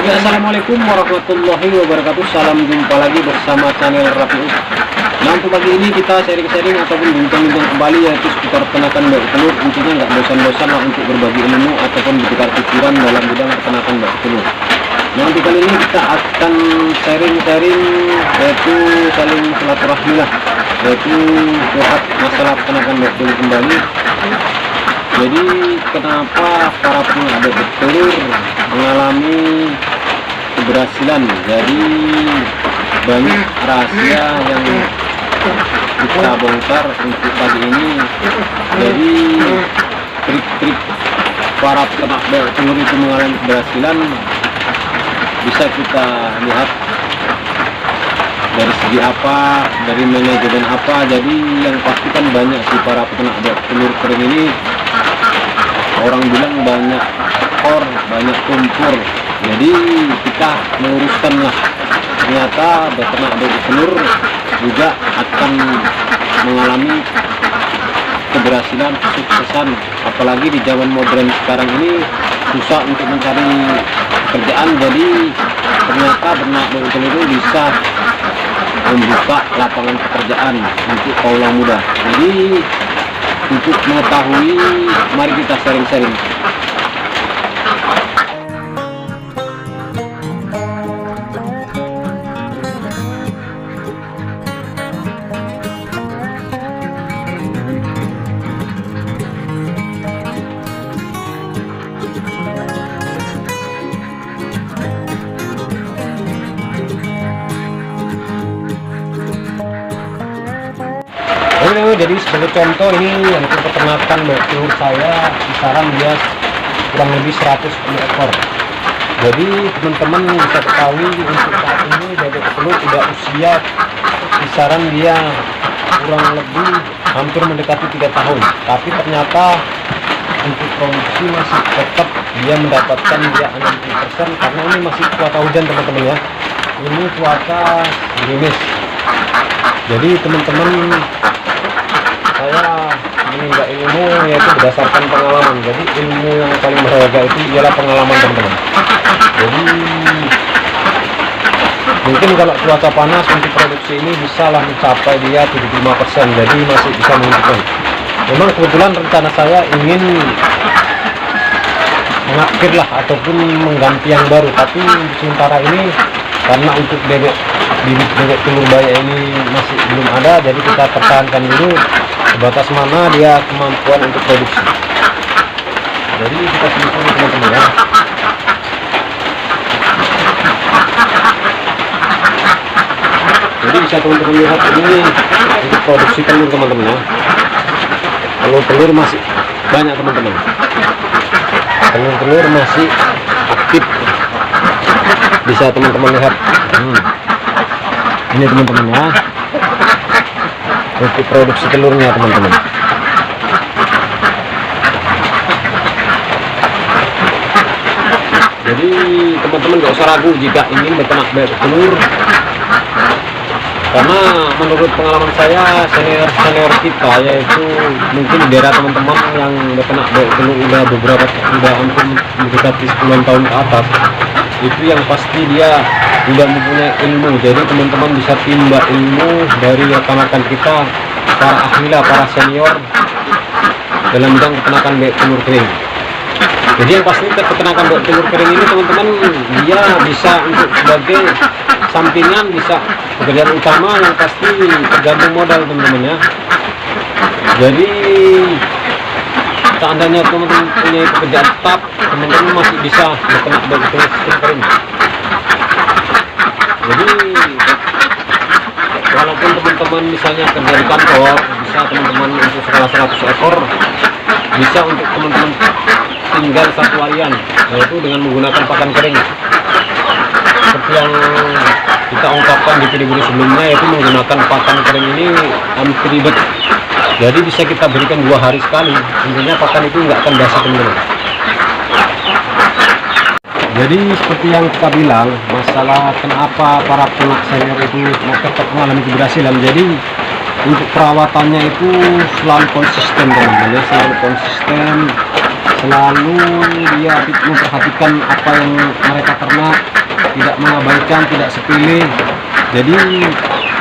Oke, assalamualaikum warahmatullahi wabarakatuh. Salam jumpa lagi bersama channel Rafius. Nah, untuk pagi ini kita sharing-sharing ataupun bincang-bincang kembali yaitu seputar peternakan baik telur. Intinya nggak bosan-bosan lah untuk berbagi ilmu ataupun bertukar pikiran dalam bidang peternakan baik telur. Nah, untuk kali ini kita akan sharing-sharing yaitu saling silaturahmi lah, yaitu curhat masalah peternakan baik telur kembali. Jadi kenapa para pengaduk telur mengalami keberhasilan? Jadi banyak rahasia yang kita bongkar untuk pagi ini. Jadi trik-trik para peternak telur itu mengalami keberhasilan bisa kita lihat dari segi apa, dari manajemen apa. Jadi yang pasti kan banyak sih para peternak telur kering ini, orang bilang banyak ekor, banyak tumpur. Jadi kita meluruskan lah, ternyata beternak telur juga akan mengalami keberhasilan, kesuksesan. Apalagi di zaman modern sekarang ini susah untuk mencari pekerjaan. Jadi ternyata beternak telur bisa membuka lapangan pekerjaan untuk kaula muda. Jadi untuk mengetahui, mari kita sharing-sharing. Jadi sebagai contoh ini untuk peternakan telur saya, kisaran dia kurang lebih 110 ekor. Jadi teman-teman bisa ketahui untuk saat ini bebek telur sudah usia kisaran dia kurang lebih hampir mendekati 3 tahun. Tapi ternyata untuk produksi masih tetap dia mendapatkan dia 60% karena ini masih cuaca hujan teman-teman ya. Ini cuaca gerimis. Jadi teman-teman, saya menimba ilmu yaitu berdasarkan pengalaman. Jadi ilmu yang paling berharga itu ialah pengalaman teman-teman. Jadi mungkin kalau cuaca panas untuk produksi ini bisa lah mencapai dia 75%. Jadi masih bisa menguntungkan. Memang kebetulan rencana saya ingin mengakhir lah ataupun mengganti yang baru. Tapi untuk sementara ini karena untuk bibit bebek telur bayi ini masih belum ada, jadi kita pertahankan dulu sebatas mana dia kemampuan untuk produksi. Jadi kita telusuri teman-teman ya. Jadi bisa teman-teman lihat ini untuk produksi telur teman-teman ya. Kalau telur masih banyak teman-teman, telur masih aktif, bisa teman-teman lihat. Ini teman-teman ya, untuk produksi telurnya teman-teman. Jadi teman-teman gak usah ragu jika ingin beternak bebek telur, karena menurut pengalaman saya, senior kita yaitu mungkin di daerah teman-teman yang beternak bebek telur udah hampir mendekati 10 tahun ke atas, itu yang pasti dia sudah mempunyai ilmu. Jadi teman-teman bisa timba ilmu dari rekan-rekan kita, para ahli, para senior dalam bidang peternakan bebek telur kering. Jadi yang pasti peternakan bebek telur kering ini teman-teman, dia bisa untuk sebagai sampingan, bisa pekerjaan utama, yang pasti tergantung modal teman-teman ya. Jadi seandainya teman-teman punya pekerjaan tetap, teman-teman masih bisa beternak bebek telur kering. Jadi walaupun teman-teman misalnya kerja di kantor, bisa teman-teman untuk skala 100 ekor, bisa untuk teman-teman tinggal satu harian, yaitu dengan menggunakan pakan kering. Seperti yang kita ungkapkan di video sebelumnya, yaitu menggunakan pakan kering ini hampir ribet. Jadi bisa kita berikan 2 hari sekali, intinya pakan itu nggak akan basi teman-teman. Jadi seperti yang kita bilang, masalah kenapa para peternak senior itu tetap mengalami keberhasilan. Jadi untuk perawatannya itu selalu konsisten teman-teman, selalu konsisten. selalu dia memperhatikan apa yang mereka ternak, tidak mengabaikan, tidak sepele. Jadi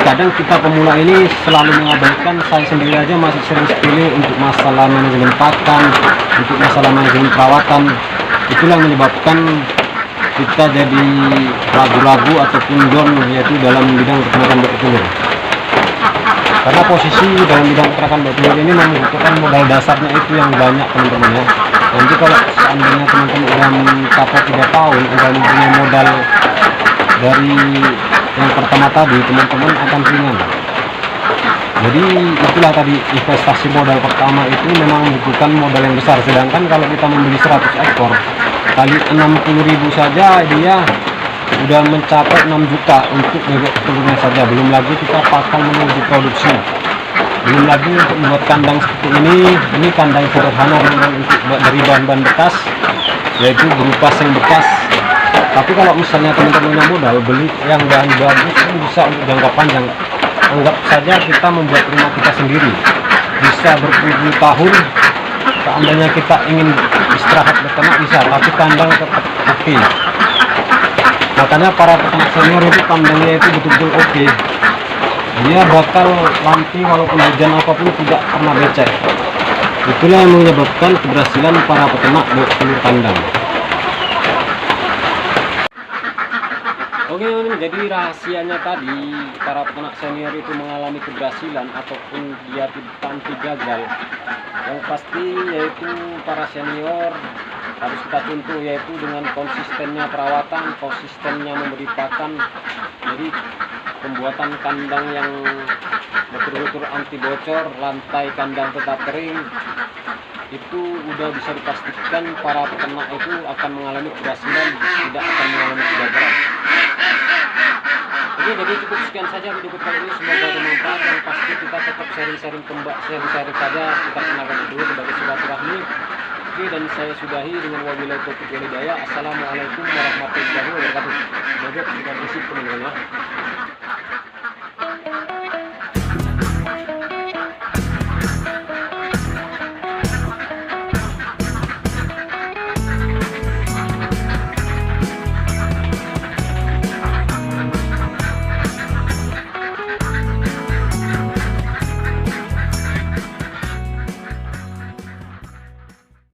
kadang kita pemula ini selalu mengabaikan, saya sendiri aja masih sering sepele untuk masalah manajemen pakan, untuk masalah manajemen perawatan. Itulah yang menyebabkan kita jadi ragu-ragu ataupun down yaitu dalam bidang peternakan bertelur. Karena posisi dalam bidang peternakan bertelur ini membutuhkan modal dasarnya itu yang banyak teman-teman ya. Nanti kalau seandainya teman-teman udah mencapai 3 tahun, udah mempunyai modal dari yang pertama tadi, teman-teman akan ringan. Jadi itulah tadi, investasi modal pertama itu memang membutuhkan modal yang besar. Sedangkan kalau kita membeli 100 ekor kali 60.000 saja, dia udah mencapai 6 juta untuk bebek telurnya saja. Belum lagi kita pakan menuju produksi, belum lagi untuk membuat kandang seperti ini kandang sederhana memang untuk dari bahan-bahan bekas, yaitu berupa seng bekas. Tapi kalau misalnya teman-teman punya modal beli yang bahan bagus, ini bisa untuk jangka panjang. Anggap saja kita membuat rumah kita sendiri, bisa berpuluh-puluh tahun. Seandainya kita ingin istirahat beternak bisa, tapi kandang tetap oke. Makanya para peternak senior itu kandangnya itu betul-betul oke. Dia bakal lampi walaupun hujan apapun tidak pernah becek. Itulah yang menyebabkan keberhasilan para peternak bertelur kandang. Oke, ini jadi rahasianya tadi para peternak senior itu mengalami keberhasilan ataupun dia tanpa gagal. Yang pasti yaitu para senior harus kita contoh yaitu dengan konsistennya perawatan, konsistennya memberi pakan. Jadi pembuatan kandang yang betul-betul anti bocor, lantai kandang tetap kering, itu udah bisa dipastikan para peternak itu akan mengalami keberhasilan, tidak akan mengalami kegagalan. Oke, jadi cukup sekian saja video kali ini, semoga bermanfaat. Yang pasti kita tetap sharing-sharing saja kita kenakan dulu sebagai silaturahmi. Oke, dan saya sudahi dengan wabillahi taufiq wal hidayah. Assalamualaikum warahmatullahi wabarakatuh.